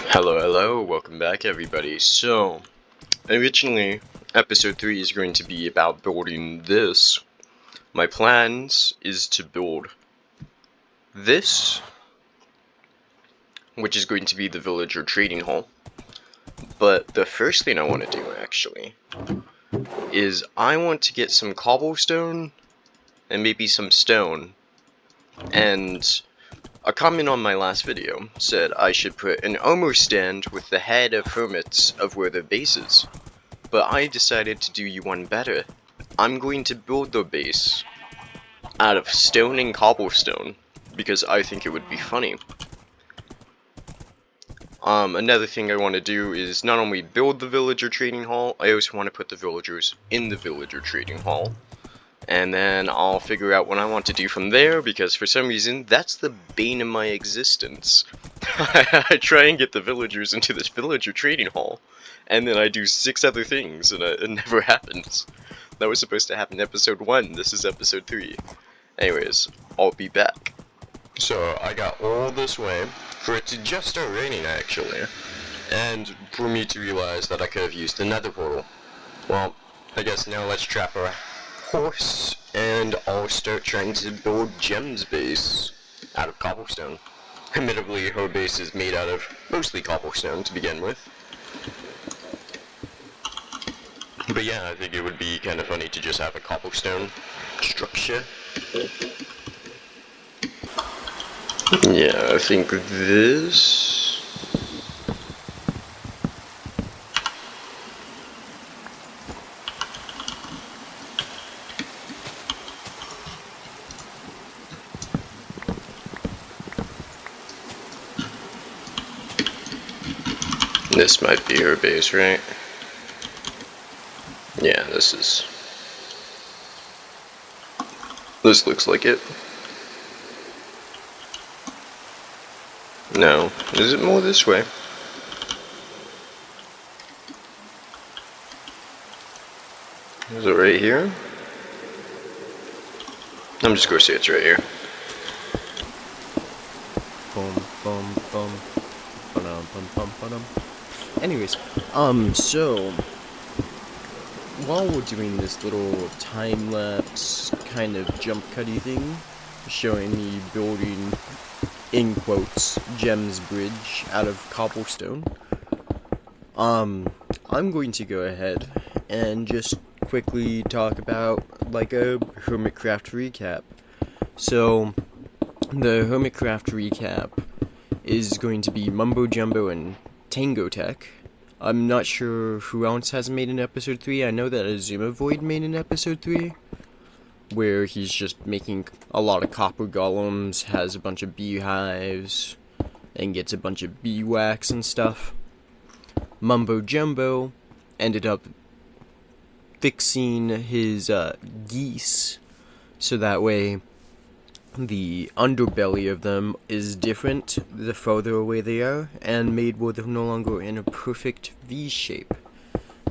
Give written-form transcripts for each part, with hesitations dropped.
Hello, welcome back everybody. So, originally, episode 3 is going to be about building this. My plans is to build this, which is going to be the villager trading hall. But the first thing I want to do, actually, is I want to get some cobblestone, and maybe some stone, and a comment on my last video said I should put an armor stand with the head of hermits of where their base is. But I decided to do you one better. I'm going to build the base out of stone and cobblestone because I think it would be funny. Another thing I want to do is not only build the villager trading hall, I also want to put the villagers in the villager trading hall. And then I'll figure out what I want to do from there, because for some reason, that's the bane of my existence. I try and get the villagers into this villager trading hall, and then I do 6 other things, and it never happens. That was supposed to happen in episode 1, this is episode 3. Anyways, I'll be back. So, I got all this way, for it to just start raining actually, and for me to realize that I could have used another portal. Well, I guess now let's trap our horse, and I'll start trying to build Gem's base out of cobblestone. Admittedly, her base is made out of mostly cobblestone to begin with. But yeah, I think it would be kind of funny to just have a cobblestone structure. Yeah, I think this... This might be her base, right? Yeah, this looks like it. No, is it more this way? Is it right here? I'm just gonna say it's right here. Anyways, so while we're doing this little time-lapse kind of jump cutty thing, showing me building, in quotes, Gem's bridge out of cobblestone, I'm going to go ahead and just quickly talk about, like, a hermitcraft recap. So, the hermitcraft recap is going to be Mumbo Jumbo and Tango Tech. I'm not sure who else has made an episode 3. I know that Azuma Void made an episode 3, where he's just making a lot of copper golems, has a bunch of beehives, and gets a bunch of bee wax and stuff. Mumbo Jumbo ended up fixing his geese, so that way the underbelly of them is different the further away they are, and made where they're no longer in a perfect V shape.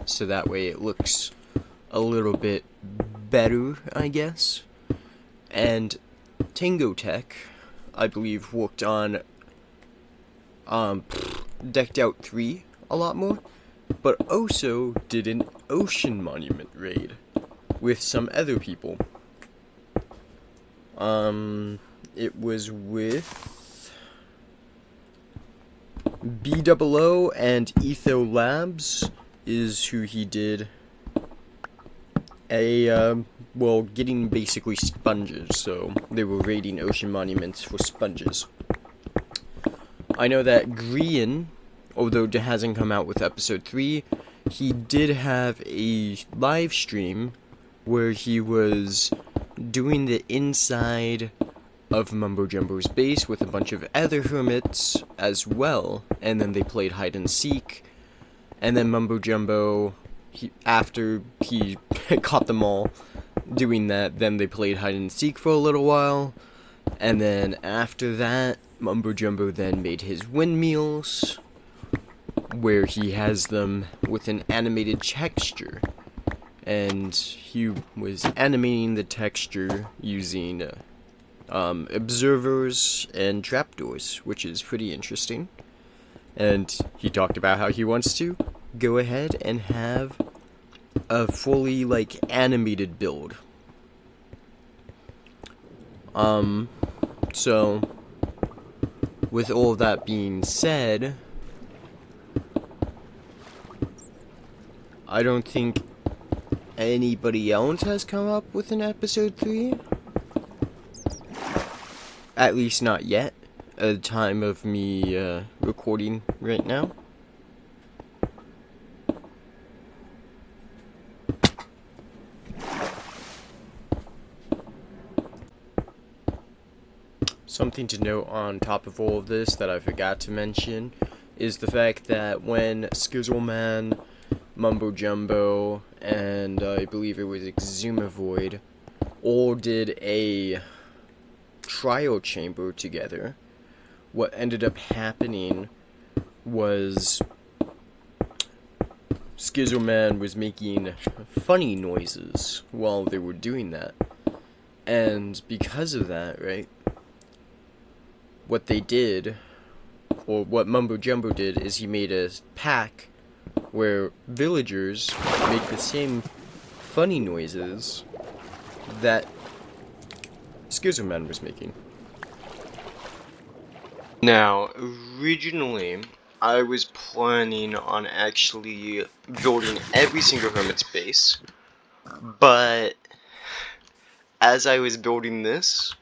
So that way it looks a little bit better, I guess. And Tango Tech, I believe, worked on Decked Out 3 a lot more, but also did an ocean monument raid with some other people. It was with BOO and Etho Labs is who he did getting basically sponges, so they were raiding ocean monuments for sponges. I know that Grian, although it hasn't come out with episode 3, he did have a live stream where he was doing the inside of Mumbo Jumbo's base with a bunch of other hermits as well, and then they played hide and seek, and then Mumbo Jumbo, after he caught them all doing that, then they played hide and seek for a little while, and then after that, Mumbo Jumbo then made his windmills, where he has them with an animated texture. And he was animating the texture using observers and trapdoors, which is pretty interesting. And he talked about how he wants to go ahead and have a fully, like, animated build. So, with all of that being said, I don't think anybody else has come up with an episode 3. At least not yet, at the time of me recording right now. Something to note on top of all of this that I forgot to mention is the fact that when Skizzleman, Mumbo Jumbo, and I believe it was Exumavoid all did a trial chamber together, what ended up happening was Skizzleman was making funny noises while they were doing that. And because of that, right, what they did, or what Mumbo Jumbo did, is he made a pack where villagers make the same funny noises that Skizzleman was making. Now, originally, I was planning on actually building every single hermit's base, but as I was building this,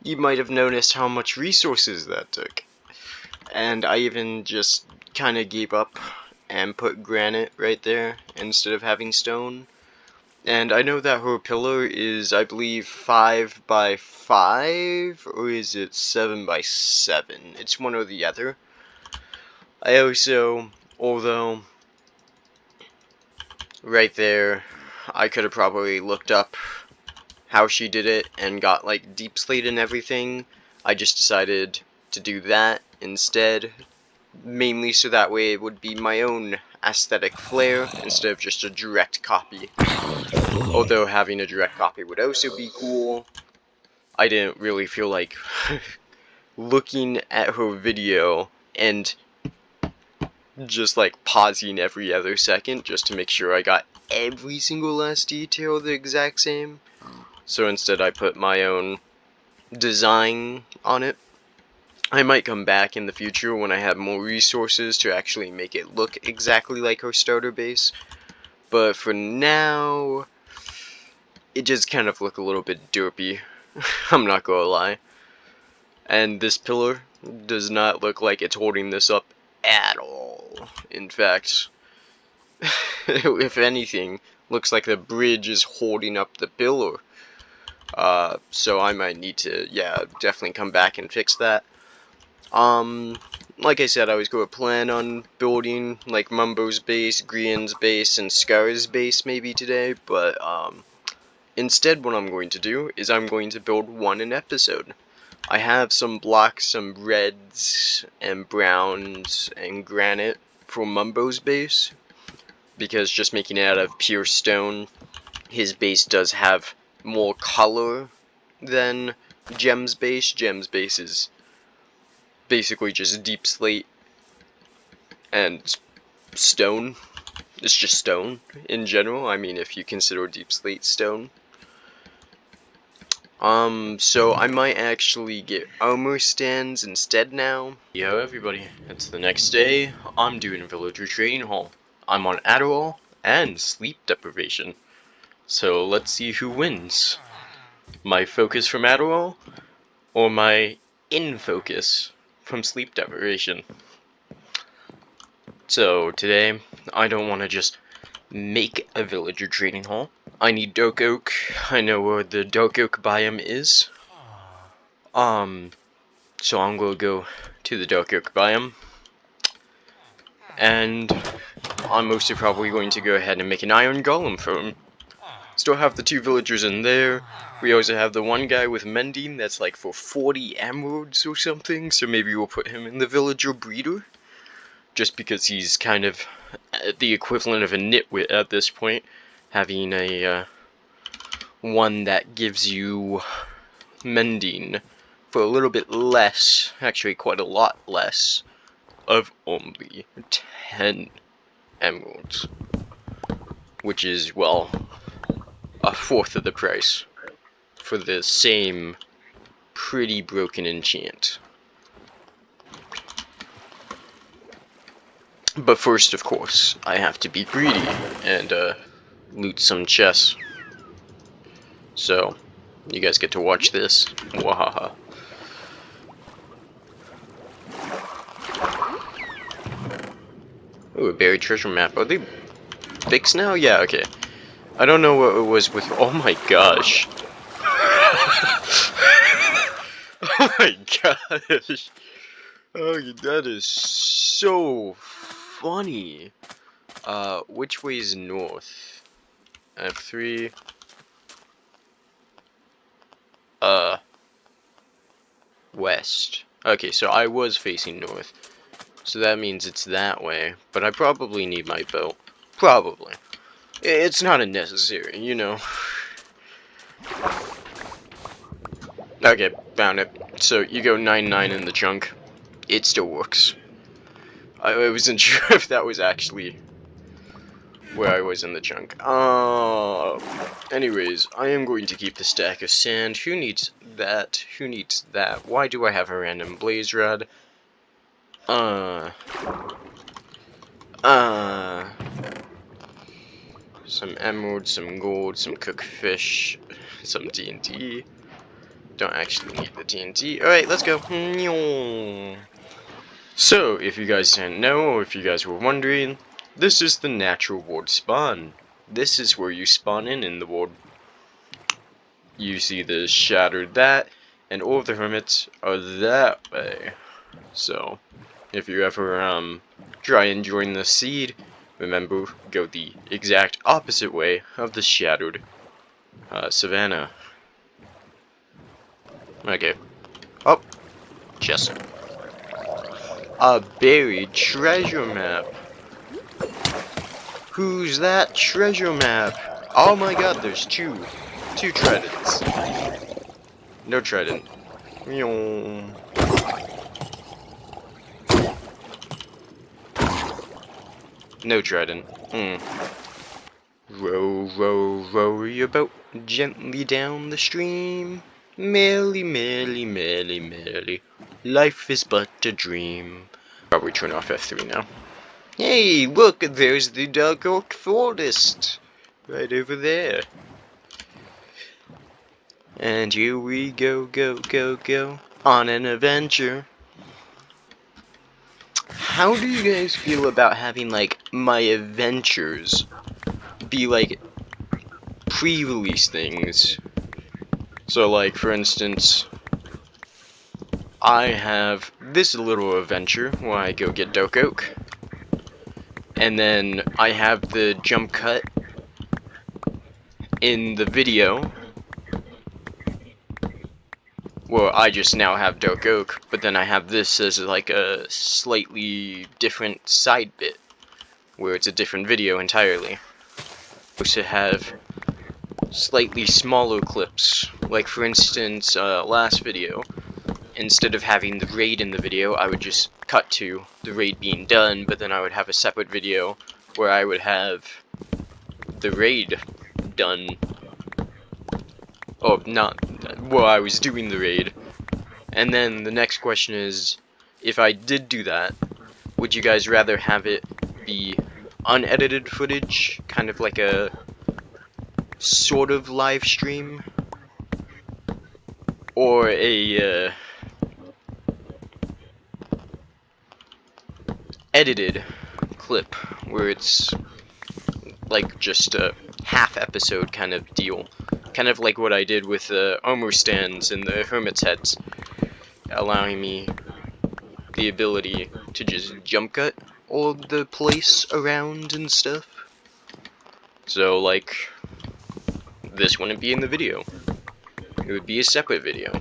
you might have noticed how much resources that took. And I even just kind of gave up and put granite right there instead of having stone. And I know that her pillar is, I believe, 5 by 5, or is it 7 by 7? It's one or the other. I also, although, right there, I could have probably looked up how she did it and got like deep slate and everything. I just decided to do that instead, mainly so that way it would be my own aesthetic flair instead of just a direct copy. Although having a direct copy would also be cool, I didn't really feel like looking at her video and just like pausing every other second just to make sure I got every single last detail the exact same. So instead I put my own design on it. I might come back in the future when I have more resources to actually make it look exactly like her starter base. But for now, it just kind of look a little bit derpy. I'm not gonna lie. And this pillar does not look like it's holding this up at all. In fact, if anything, looks like the bridge is holding up the pillar. So I might need to, yeah, definitely come back and fix that. Like I said, I was going to plan on building, like, Mumbo's base, Grian's base, and Scar's base maybe today, but, instead what I'm going to do is I'm going to build one an episode. I have some blocks, some reds, and browns, and granite for Mumbo's base, because just making it out of pure stone, his base does have more color than Gem's base. Gem's base is basically just deep slate and stone. It's just stone in general. I mean, if you consider deep slate stone. So I might actually get armor stands instead now. Yo everybody, it's the next day. I'm doing a villager training hall. I'm on Adderall and sleep deprivation. So let's see who wins. My focus from Adderall, or my in-focus from sleep deprivation. So today, I don't want to just make a villager training hall. I need dark oak. I know where the dark oak biome is. So I'm gonna go to the dark oak biome. And I'm mostly probably going to go ahead and make an iron golem for him. Still have the 2 villagers in there. We also have the one guy with mending that's like for 40 emeralds or something, so maybe we'll put him in the villager breeder. Just because he's kind of the equivalent of a nitwit at this point, having a one that gives you mending for a little bit less, actually quite a lot less, of only 10 emeralds. Which is, well, a fourth of the price for the same pretty broken enchant. But first, of course, I have to be greedy and loot some chests. So, you guys get to watch this. Wahaha. Ooh, a buried treasure map. Are they fixed now? Yeah, okay. I don't know what it was with. Oh my gosh. Oh my gosh. Oh, that is so funny. Which way is north? F3. West. Okay, so I was facing north. So that means it's that way. But I probably need my boat. Probably. It's not a necessary, you know. Okay, found it. So you go 9-9 in the chunk. It still works. I wasn't sure if that was actually where I was in the chunk. Anyways, I am going to keep the stack of sand. Who needs that? Who needs that? Why do I have a random blaze rod? Some emeralds, some gold, some cooked fish, some TNT. Don't actually need the TNT. Alright, let's go. So, if you guys didn't know, or if you guys were wondering, this is the natural world spawn. This is where you spawn in the world. You see the shattered that, and all of the hermits are that way. So, if you ever try and join the seed, remember, go the exact opposite way of the shattered savannah. Okay. Oh, chest. A buried treasure map. Who's that treasure map? Oh my god, there's two tridents. No trident. No trident. Row, row, row your boat gently down the stream. Merrily, merrily, merrily, merrily. Life is but a dream. Probably turn off F3 now. Hey, look, there's the dark oak forest. Right over there. And here we go, go, go, go. On an adventure. How do you guys feel about having, like, my adventures be, like, pre-release things? So, like, for instance, I have this little adventure where I go get dark oak. And then I have the jump cut in the video. Well, I just now have dark oak, but then I have this as like a slightly different side bit, where it's a different video entirely. I also have slightly smaller clips, like for instance, last video, instead of having the raid in the video, I would just cut to the raid being done, but then I would have a separate video where I would have the raid done. Oh, not, well, I was doing the raid. And then the next question is, if I did do that, would you guys rather have it be unedited footage, kind of like a sort of live stream, or a edited clip where it's like just a half episode kind of deal? Kind of like what I did with the armor stands and the hermit's heads, allowing me the ability to just jump cut all of the place around and stuff. So, like, this wouldn't be in the video. It would be a separate video.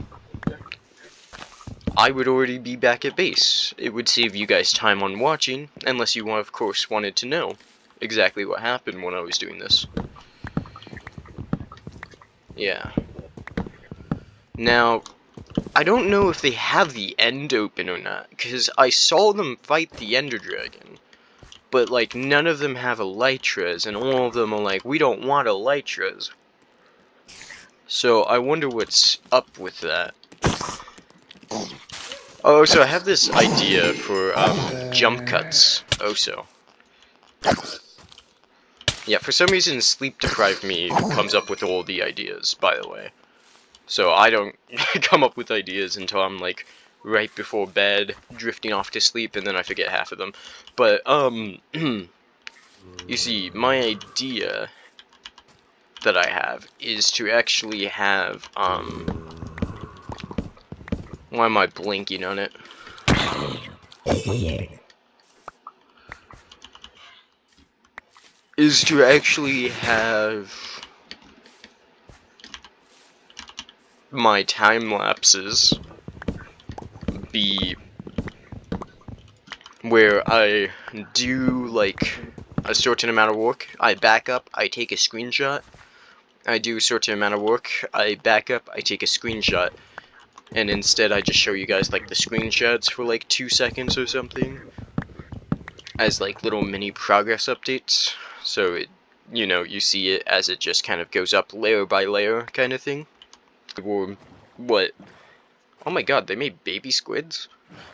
I would already be back at base. It would save you guys time on watching, unless you, of course, wanted to know exactly what happened when I was doing this. Yeah. Now, I don't know if they have the end open or not, because I saw them fight the Ender Dragon. But, like, none of them have elytras, and all of them are like, we don't want elytras. So, I wonder what's up with that. Oh, so I have this idea for, jump cuts, also. Yeah, for some reason, sleep-deprived me comes up with all the ideas, by the way. So, I don't come up with ideas until I'm, like, right before bed, drifting off to sleep, and then I forget half of them. But, you see, my idea that I have is to actually have, why am I blinking on it? Is to actually have my time lapses be where I do, like, a certain amount of work, I back up, I take a screenshot, I do a certain amount of work, I back up, I take a screenshot, and instead I just show you guys, like, the screenshots for, like, 2 seconds or something, as, like, little mini progress updates, so it, you know, you see it as it just kind of goes up layer by layer, kind of thing. Or, what? Oh my god, they made baby squids?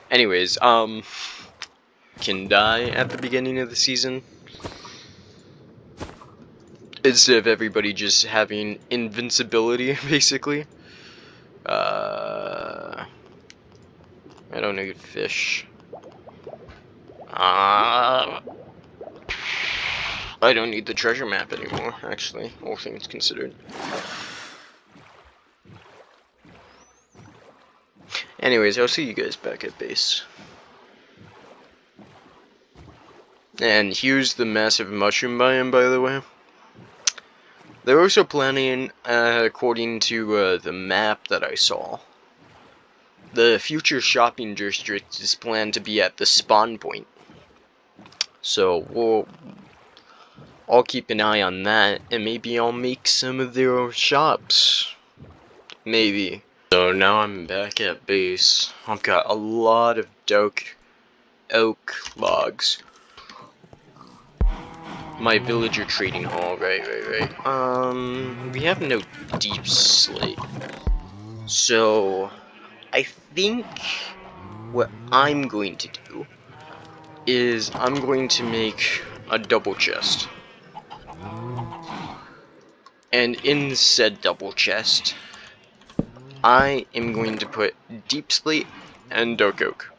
Anyways, can die at the beginning of the season, instead of everybody just having invincibility, basically. I don't need fish. I don't need the treasure map anymore, actually, all things considered. Anyways, I'll see you guys back at base. And here's the massive mushroom biome, by the way. They're also planning, according to the map that I saw, the future shopping district is planned to be at the spawn point. So I'll keep an eye on that, and maybe I'll make some of their shops. Maybe. So now I'm back at base. I've got a lot of oak logs. My villager trading hall, right. We have no deep slate. So, I think what I'm going to do is I'm going to make a double chest. And in said double chest, I am going to put deep slate and dark oak.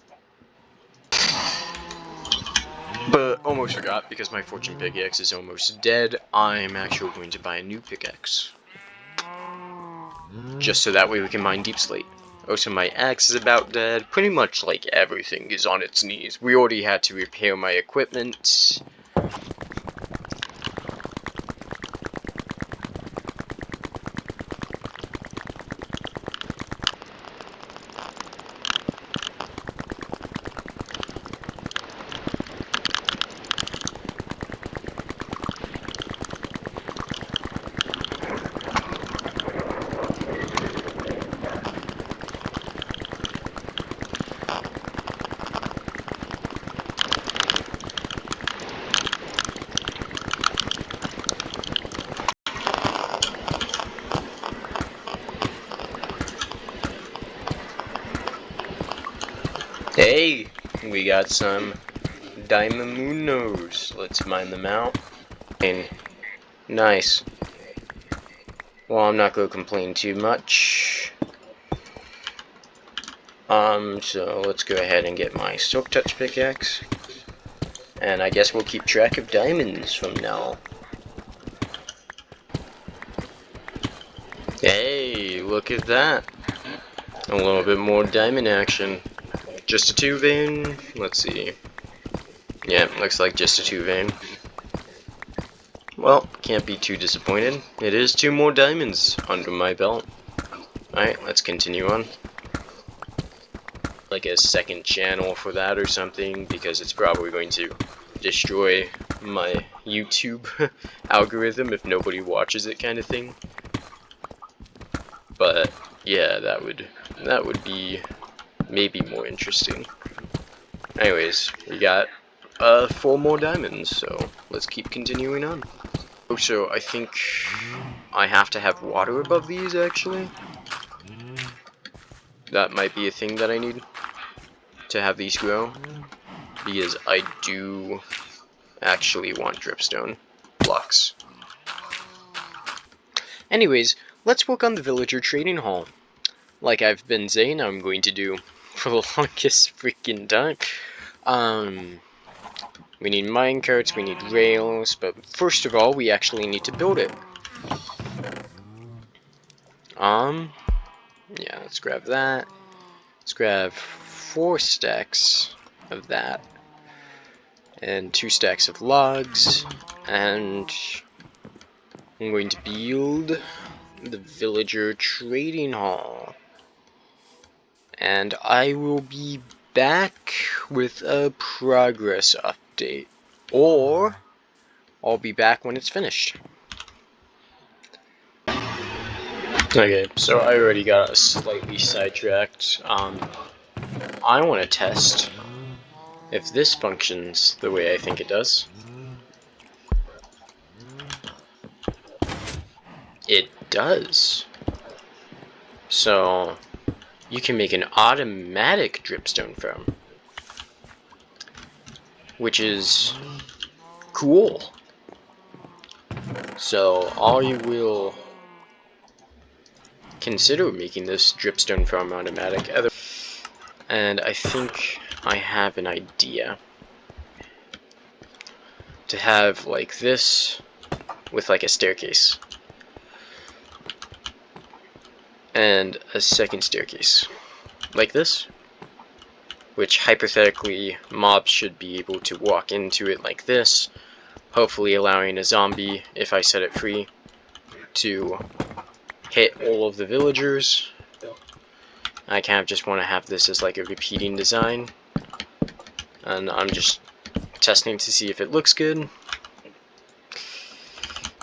But almost forgot, because my fortune pickaxe is almost dead, I'm actually going to buy a new pickaxe. Just so that way we can mine deep slate. Also, my axe is about dead. Pretty much like everything is on its knees. We already had to repair my equipment. Hey, we got some diamondos. Let's mine them out. And nice. Well, I'm not gonna complain too much. So let's go ahead and get my silk touch pickaxe. And I guess we'll keep track of diamonds from now. Hey, look at that. A little bit more diamond action. Just a 2 vein? Let's see. Yeah, looks like just a 2 vein. Well, can't be too disappointed. It is 2 more diamonds under my belt. Alright, let's continue on. Like a second channel for that or something, because it's probably going to destroy my YouTube algorithm if nobody watches it, kind of thing. But Yeah, that would be maybe more interesting. Anyways, we got 4 more diamonds, so let's keep continuing on. Oh, so I think I have to have water above these, actually. That might be a thing that I need to have these grow, because I do actually want dripstone blocks. Anyways, let's work on the villager trading hall. Like I've been saying I'm going to do for the longest freaking time. We need minecarts, we need rails, but first of all, we actually need to build it. Yeah, let's grab that. Let's grab 4 stacks of that, and 2 stacks of logs, and I'm going to build the villager trading hall. And I will be back with a progress update, or I'll be back when it's finished. Okay, so I already got slightly sidetracked. I want to test if this functions the way I think it does. It does. So you can make an automatic dripstone farm, which is cool. So I will consider making this dripstone farm automatic. And I think I have an idea to have like this with like a staircase and a second staircase like this, which hypothetically mobs should be able to walk into it like this, hopefully allowing a zombie, if I set it free, to hit all of the villagers. I kind of just want to have this as like a repeating design, and I'm just testing to see if it looks good.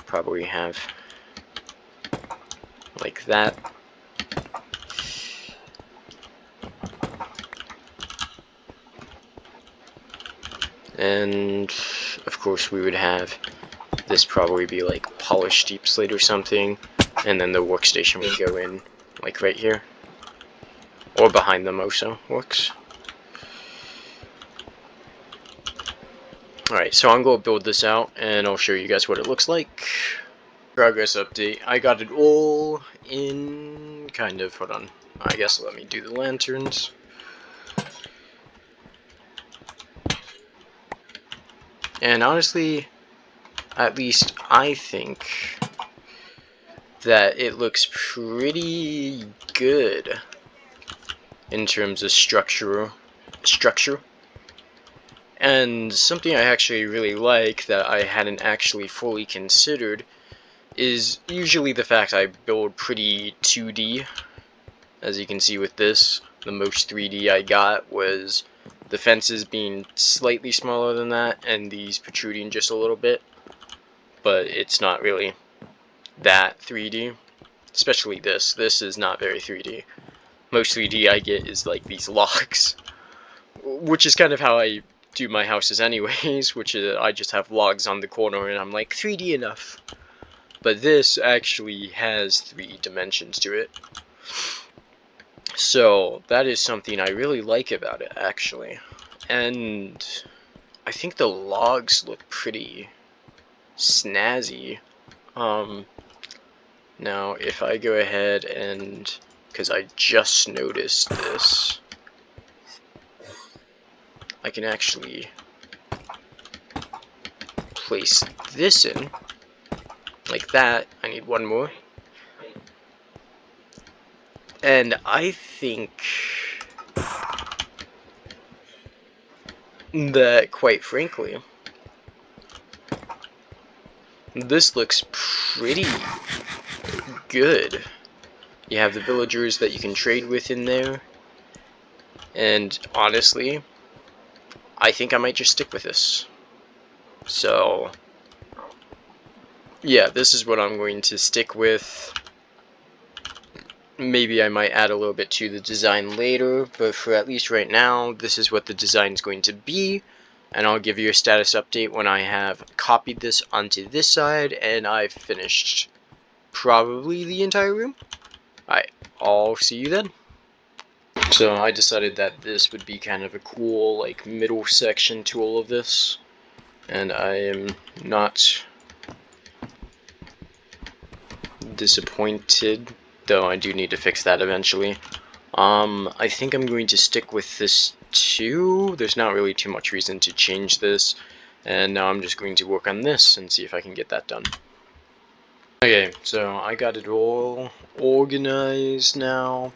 Probably have like that. And of course we would have this probably be like polished deep slate or something, and then the workstation would go in like right here, or behind them also works. Alright, so I'm going to build this out and I'll show you guys what it looks like. Progress update. I got it all in, kind of. Hold on. I guess let me do the lanterns. And honestly, at least I think that it looks pretty good in terms of structure. And something I actually really like that I hadn't actually fully considered is usually the fact I build pretty 2D. As you can see with this, the most 3D I got was the fences being slightly smaller than that and these protruding just a little bit, but it's not really that 3D. Especially this is not very 3D. Most 3D I get is like these logs, which is kind of how I do my houses anyways, which is I just have logs on the corner and I'm like 3D enough. But this actually has 3 dimensions to it. So that is something I really like about it, actually. And I think the logs look pretty snazzy. Now if I go ahead and, because I just noticed this, I can actually place this in like that. I need one more. And I think that, quite frankly, this looks pretty good. You have the villagers that you can trade with in there, and honestly, I think I might just stick with this. So yeah, this is what I'm going to stick with. Maybe I might add a little bit to the design later, but for at least right now, this is what the design is going to be. And I'll give you a status update when I have copied this onto this side and I've finished probably the entire room. Alright, I'll see you then. So I decided that this would be kind of a cool like middle section to all of this, and I am not disappointed, though I do need to fix that eventually. I think I'm going to stick with this too. There's not really too much reason to change this, and now I'm just going to work on this and see if I can get that done. Okay, so I got it all organized now.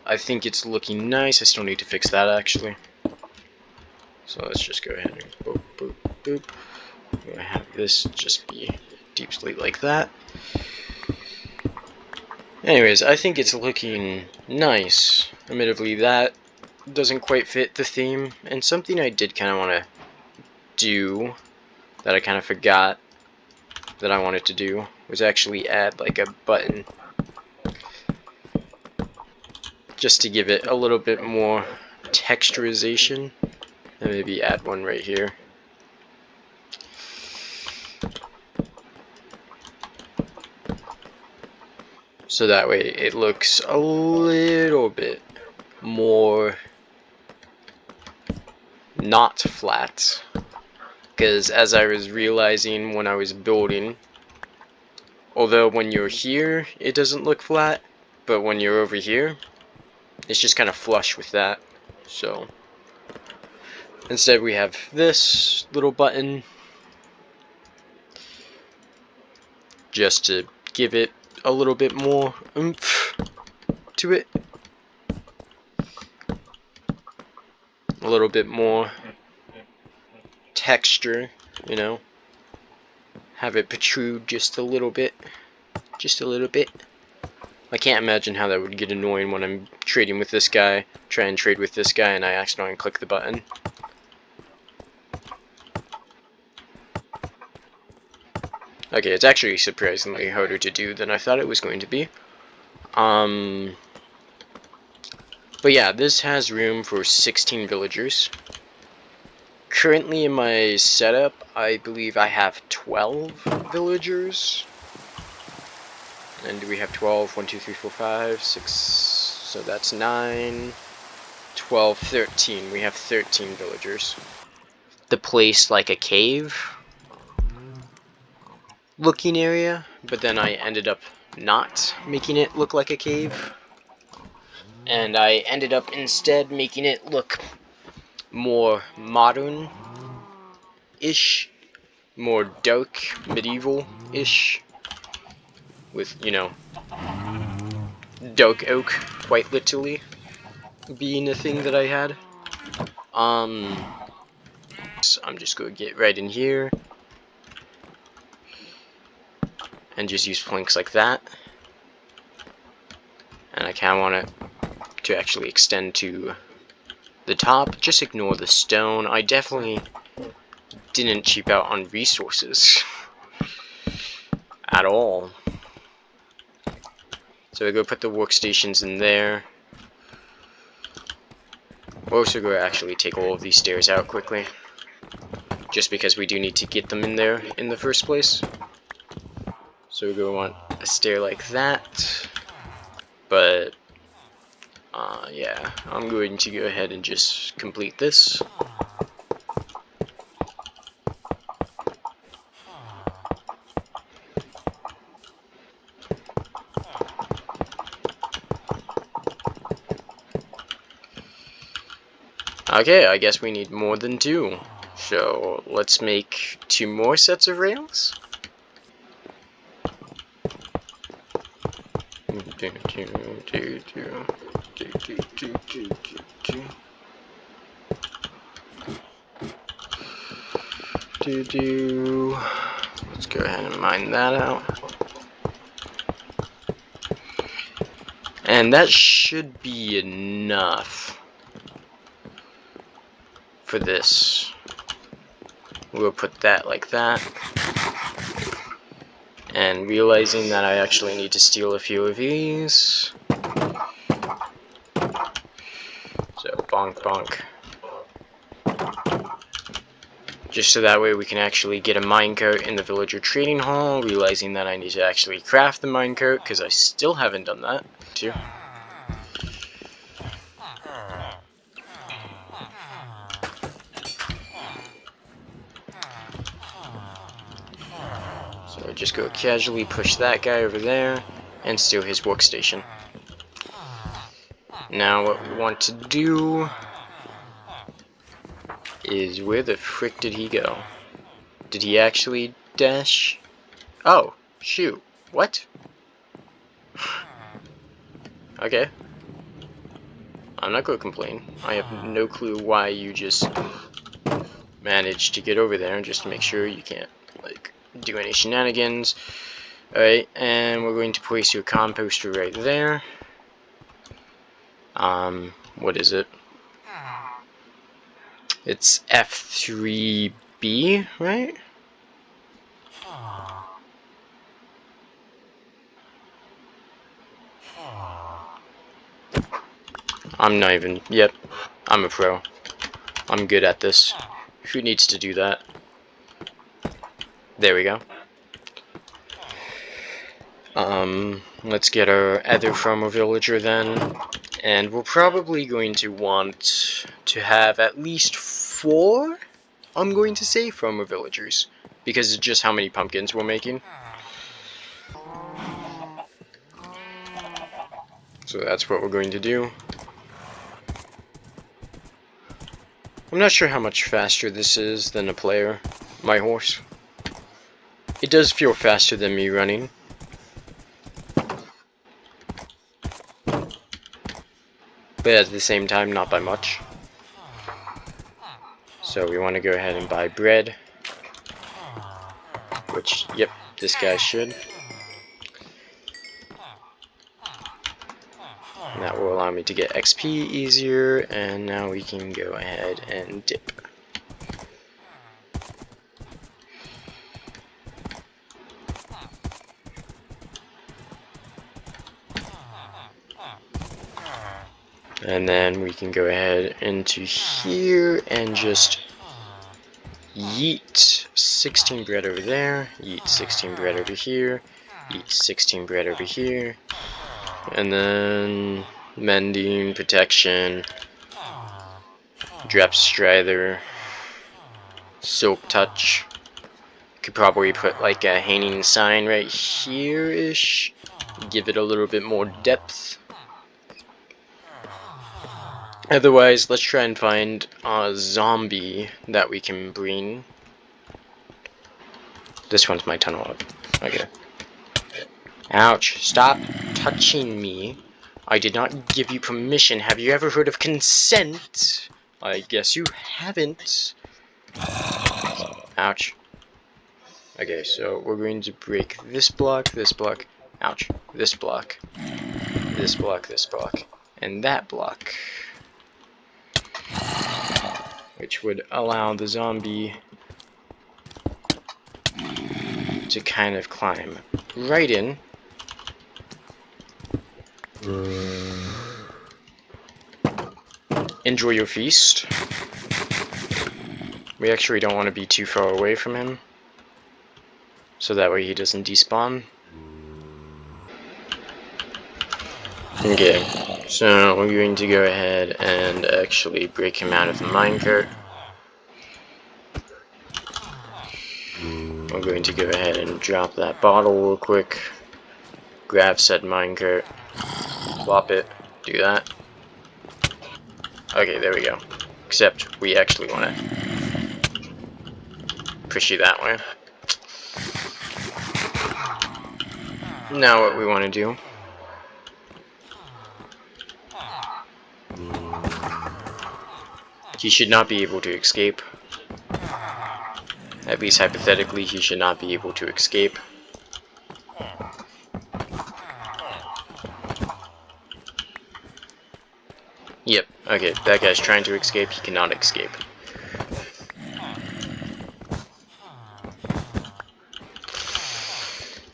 I think it's looking nice. I still need to fix that actually. So let's just go ahead and boop, boop, boop. I'm gonna have this just be deep slate like that. Anyways, I think it's looking nice. Admittedly, that doesn't quite fit the theme, and something I did kind of want to do that I kind of forgot that I wanted to do was actually add like a button just to give it a little bit more texturization, and maybe add one right here. So that way it looks a little bit more not flat. Because as I was realizing when I was building, although when you're here it doesn't look flat, but when you're over here it's just kind of flush with that. So instead we have this little button just to give it a little bit more oomph to it, a little bit more texture, you know, have it protrude just a little bit, I can't imagine how that would get annoying when I'm trading with this guy, try and trade with this guy, and I accidentally click the button. Okay, it's actually surprisingly harder to do than I thought it was going to be. But yeah, this has room for 16 villagers. Currently in my setup, I believe I have 12 villagers. And do we have 12? 1, 2, 3, 4, 5, 6, so that's 9, 12, 13. We have 13 villagers. The place like a cave looking area, but then I ended up not making it look like a cave. And I ended up instead making it look more modern-ish, more dark, medieval-ish, with, you know, dark oak, quite literally, being a thing that I had. So I'm just going to get right in here, and just use planks like that. And I kind of want it to actually extend to the top. Just ignore the stone. I definitely didn't cheap out on resources at all. So I go put the workstations in there. We're also going to actually take all of these stairs out quickly, just because we do need to get them in there in the first place. So we're going to want a stair like that. But yeah, I'm going to go ahead and just complete this. Okay, I guess we need more than 2. So let's make 2 more sets of rails. Let's go ahead and mine that out. And that should be enough for this. We'll put that like that. And realizing that I actually need to steal a few of these, bonk, bonk. Just so that way we can actually get a minecart in the villager trading hall, realizing that I need to actually craft the minecart, because I still haven't done that, too. So I just go casually push that guy over there, and steal his workstation. Now what we want to do is, where the frick did he go? Did he actually dash? Oh, shoot. What? Okay. I'm not gonna complain. I have no clue why you just managed to get over there, just to make sure you can't, like, do any shenanigans. Alright, and we're going to place your composter right there. What is it? It's F3B, right? I'm not even, yep, I'm a pro. I'm good at this. Who needs to do that? There we go. Let's get our other farmer villager then. And we're probably going to want to have at least 4, I'm going to say, farmer villagers. Because of just how many pumpkins we're making. So that's what we're going to do. I'm not sure how much faster this is than a player, my horse. It does feel faster than me running. But at the same time, not by much. So we want to go ahead and buy bread. Which, yep, this guy should. And that will allow me to get XP easier, and now we can go ahead and dip. And then we can go ahead into here and just yeet 16 bread over there, yeet 16 bread over here, yeet 16 bread over here, and then mending, protection, drop strider, silk touch. Could probably put like a hanging sign right here-ish, give it a little bit more depth. Otherwise, let's try and find a zombie that we can bring. This one's my tunnel up. Okay. Ouch. Stop touching me. I did not give you permission. Have you ever heard of consent? I guess you haven't. Ouch. Okay, so we're going to break this block, ouch, this block, and that block. Which would allow the zombie to kind of climb right in. Enjoy your feast. We actually don't want to be too far away from him, so that way he doesn't despawn. Okay, so we're going to go ahead and actually break him out of the minecart. We're going to go ahead and drop that bottle real quick. Grab said minecart. Flop it. Do that. Okay, there we go. Except we actually want to push you that way. Now what we want to do he should not be able to escape. At least hypothetically, he should not be able to escape. Yep, okay, that guy's trying to escape, he cannot escape.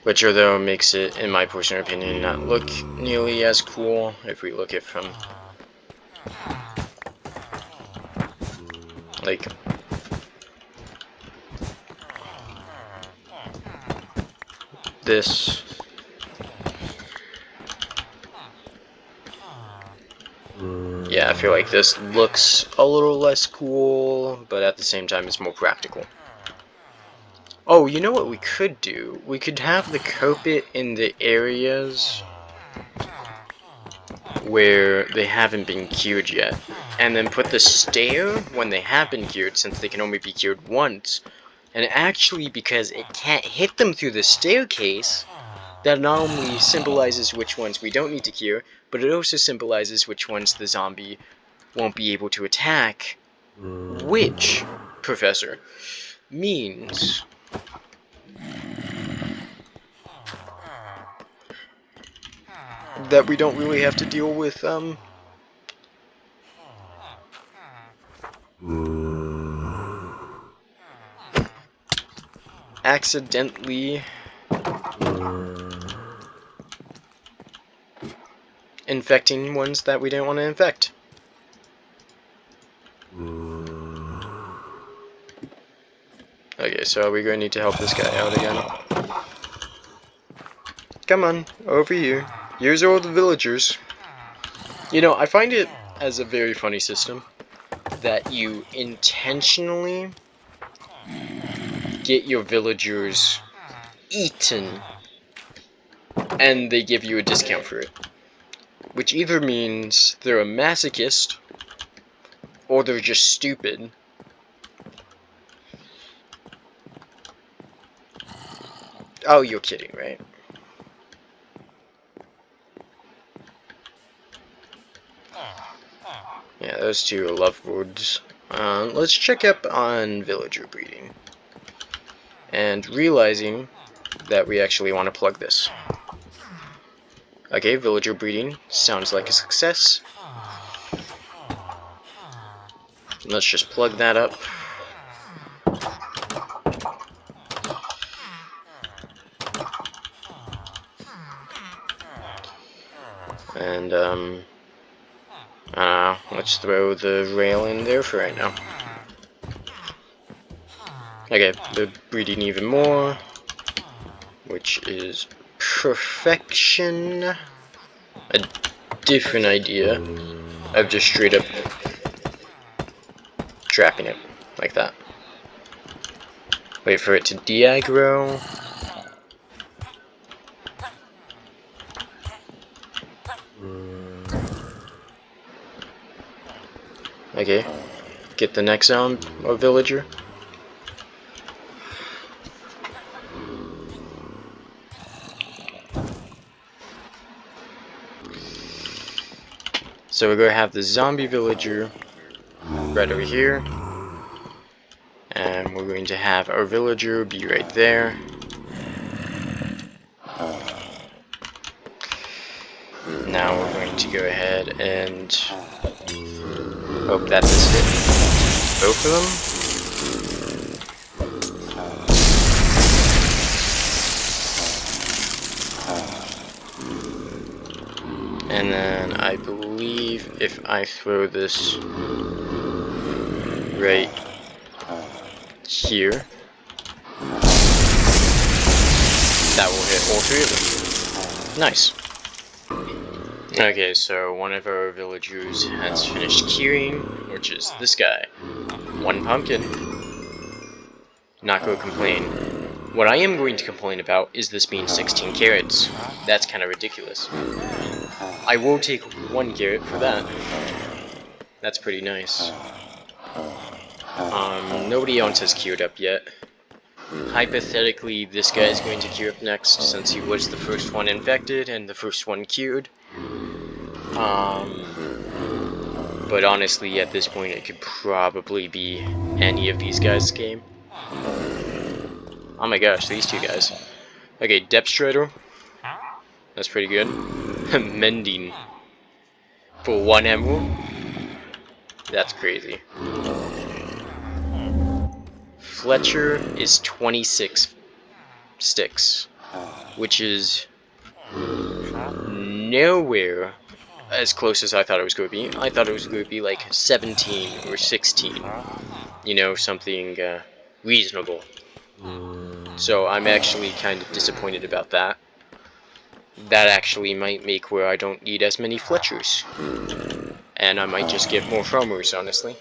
Which, although makes it, in my personal opinion, not look nearly as cool if we look at it from Like, this. Yeah, I feel like this looks a little less cool, but at the same time it's more practical. Oh, you know what we could do? We could have the carpet in the areas where they haven't been cured yet, and then put the stair when they have been cured, since they can only be cured once. And actually, because it can't hit them through the staircase, that not only symbolizes which ones we don't need to cure, but it also symbolizes which ones the zombie won't be able to attack. Which, Professor, means that we don't really have to deal with, accidentally infecting ones that we didn't want to infect. Okay, so are we going to need to help this guy out again? Come on, over here. Here's all the villagers. You know, I find it as a very funny system that you intentionally get your villagers eaten and they give you a discount for it. Which either means they're a masochist or they're just stupid. Oh, you're kidding, right? Yeah, those two are lovebirds. Let's check up on villager breeding. And realizing that we actually want to plug this. Okay, villager breeding sounds like a success. Let's just plug that up. And, let's throw the rail in there for right now. Okay, they're breeding even more, which is perfection. A different idea of just straight up trapping it like that. Wait for it to de-aggro. Okay, get the next villager. So we're going to have the zombie villager right over here. And we're going to have our villager be right there. Now we're going to go ahead and hope that this hits both of them. And then I believe if I throw this right here, that will hit all three of them. Nice. Okay, so one of our villagers has finished curing, which is this guy. One pumpkin. Not going to complain. What I am going to complain about is this being 16 carrots. That's kind of ridiculous. I will take 1 carrot for that. That's pretty nice. Nobody else has queued up yet. Hypothetically, this guy is going to queue up next, since he was the first one infected and the first one queued. But honestly, at this point, it could probably be any of these guys' game. Oh my gosh, these two guys. Okay, Depth Strider. That's pretty good. Mending. For 1 emerald? That's crazy. Fletcher is 26 sticks, which is nowhere as close as I thought it was going to be. I thought it was going to be like 17 or 16. you know, something reasonable. So I'm actually kind of disappointed about that. That actually might make where I don't need as many Fletchers. And I might just get more farmers, honestly.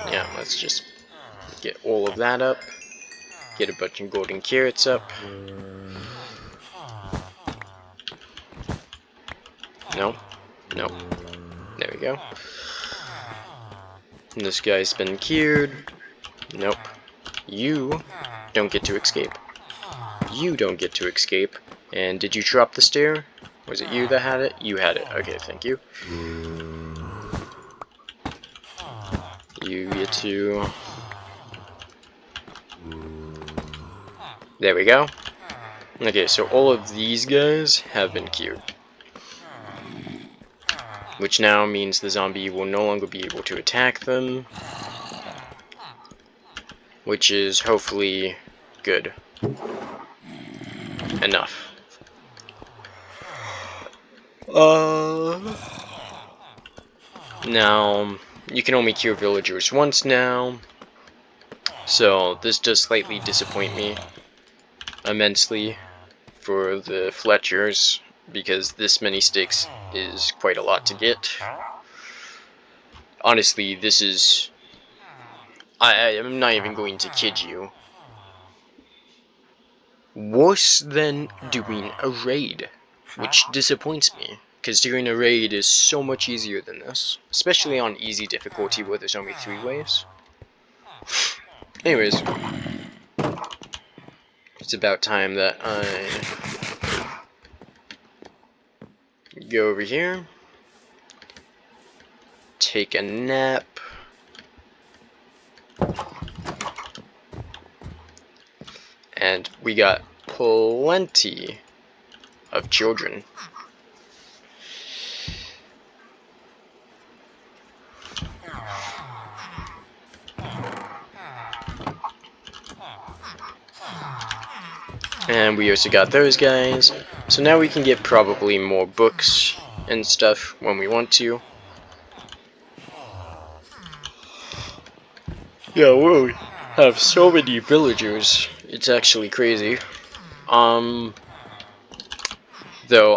Yeah, let's just get all of that up. Get a bunch of golden carrots up. No. No. There we go. And this guy's been cured. Nope. You don't get to escape. You don't get to escape. And did you drop the stair? Was it you that had it? You had it. Okay, thank you. You get to... There we go. Okay, so all of these guys have been cured. Which now means the zombie will no longer be able to attack them. Which is hopefully good. Enough. Now, you can only cure villagers once now. So, this does slightly disappoint me immensely for the Fletchers, because this many sticks is quite a lot to get. Honestly, this is... I am not even going to kid you. Worse than doing a raid, which disappoints me, because doing a raid is so much easier than this, especially on easy difficulty where there's only 3 waves. Anyways, it's about time that I go over here, take a nap, and we got plenty of children. And we also got those guys. So now we can get probably more books and stuff when we want to. Yeah, we have so many villagers. It's actually crazy. Though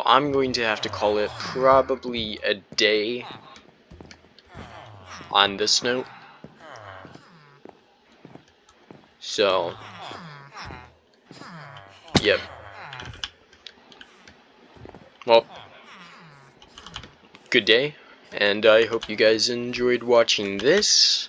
I'm going to have to call it probably a day on this note. So, yep. Well, good day, and I hope you guys enjoyed watching this.